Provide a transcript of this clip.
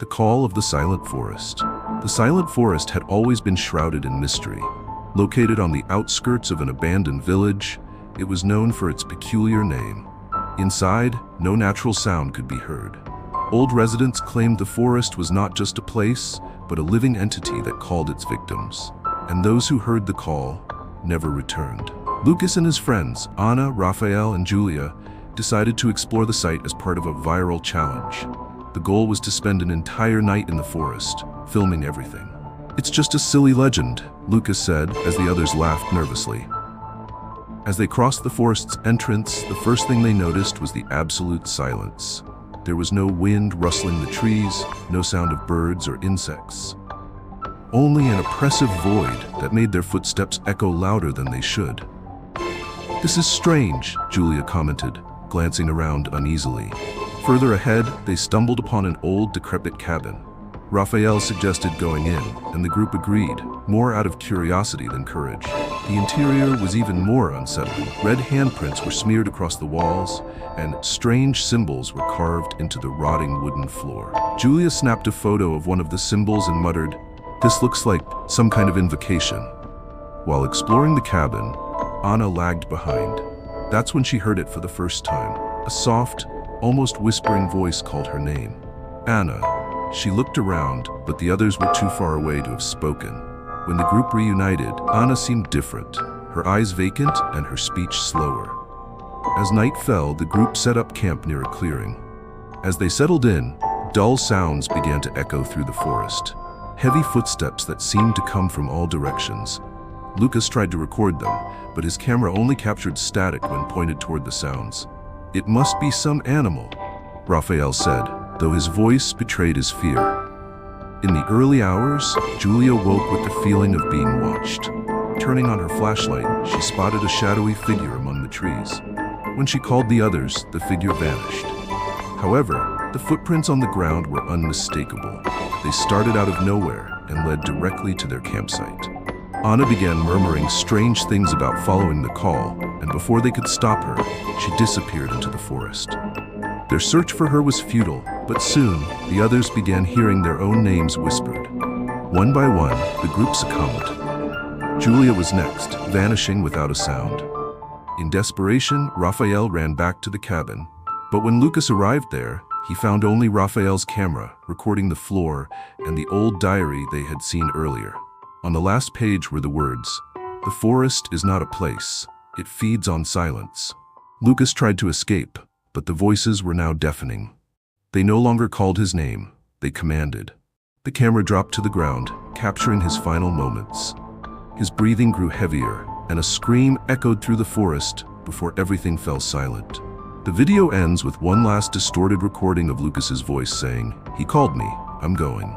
The Call of the Silent Forest. The Silent Forest had always been shrouded in mystery. Located on the outskirts of an abandoned village, it was known for its peculiar name. Inside, no natural sound could be heard. Old residents claimed the forest was not just a place, but a living entity that called its victims. And those who heard the call never returned. Lucas and his friends, Anna, Raphael, and Julia, decided to explore the site as part of a viral challenge. The goal was to spend an entire night in the forest, filming everything. "It's just a silly legend," Lucas said as the others laughed nervously. As they crossed the forest's entrance, the first thing they noticed was the absolute silence. There was no wind rustling the trees, no sound of birds or insects. Only an oppressive void that made their footsteps echo louder than they should. "This is strange," Julia commented, glancing around uneasily. Further ahead, they stumbled upon an old, decrepit cabin. Raphael suggested going in, and the group agreed, more out of curiosity than courage. The interior was even more unsettling. Red handprints were smeared across the walls, and strange symbols were carved into the rotting wooden floor. Julia snapped a photo of one of the symbols and muttered, "This looks like some kind of invocation." While exploring the cabin, Anna lagged behind. That's when she heard it for the first time. A soft, almost whispering voice called her name. "Anna." She looked around, but the others were too far away to have spoken. When the group reunited, Anna seemed different, her eyes vacant and her speech slower. As night fell, the group set up camp near a clearing. As they settled in, dull sounds began to echo through the forest. Heavy footsteps that seemed to come from all directions. Lucas tried to record them, but his camera only captured static when pointed toward the sounds. "It must be some animal," Raphael said, though his voice betrayed his fear. In the early hours, Julia woke with the feeling of being watched. Turning on her flashlight, she spotted a shadowy figure among the trees. When she called the others, the figure vanished. However, the footprints on the ground were unmistakable. They started out of nowhere and led directly to their campsite. Anna began murmuring strange things about following the call, and before they could stop her, she disappeared into the forest. Their search for her was futile, but soon, the others began hearing their own names whispered. One by one, the group succumbed. Julia was next, vanishing without a sound. In desperation, Raphael ran back to the cabin, but when Lucas arrived there, he found only Raphael's camera, recording the floor and the old diary they had seen earlier. On the last page were the words, "The forest is not a place. It feeds on silence." Lucas tried to escape, but the voices were now deafening. They no longer called his name, they commanded. The camera dropped to the ground, capturing his final moments. His breathing grew heavier, and a scream echoed through the forest before everything fell silent. The video ends with one last distorted recording of Lucas's voice saying, "He called me, I'm going."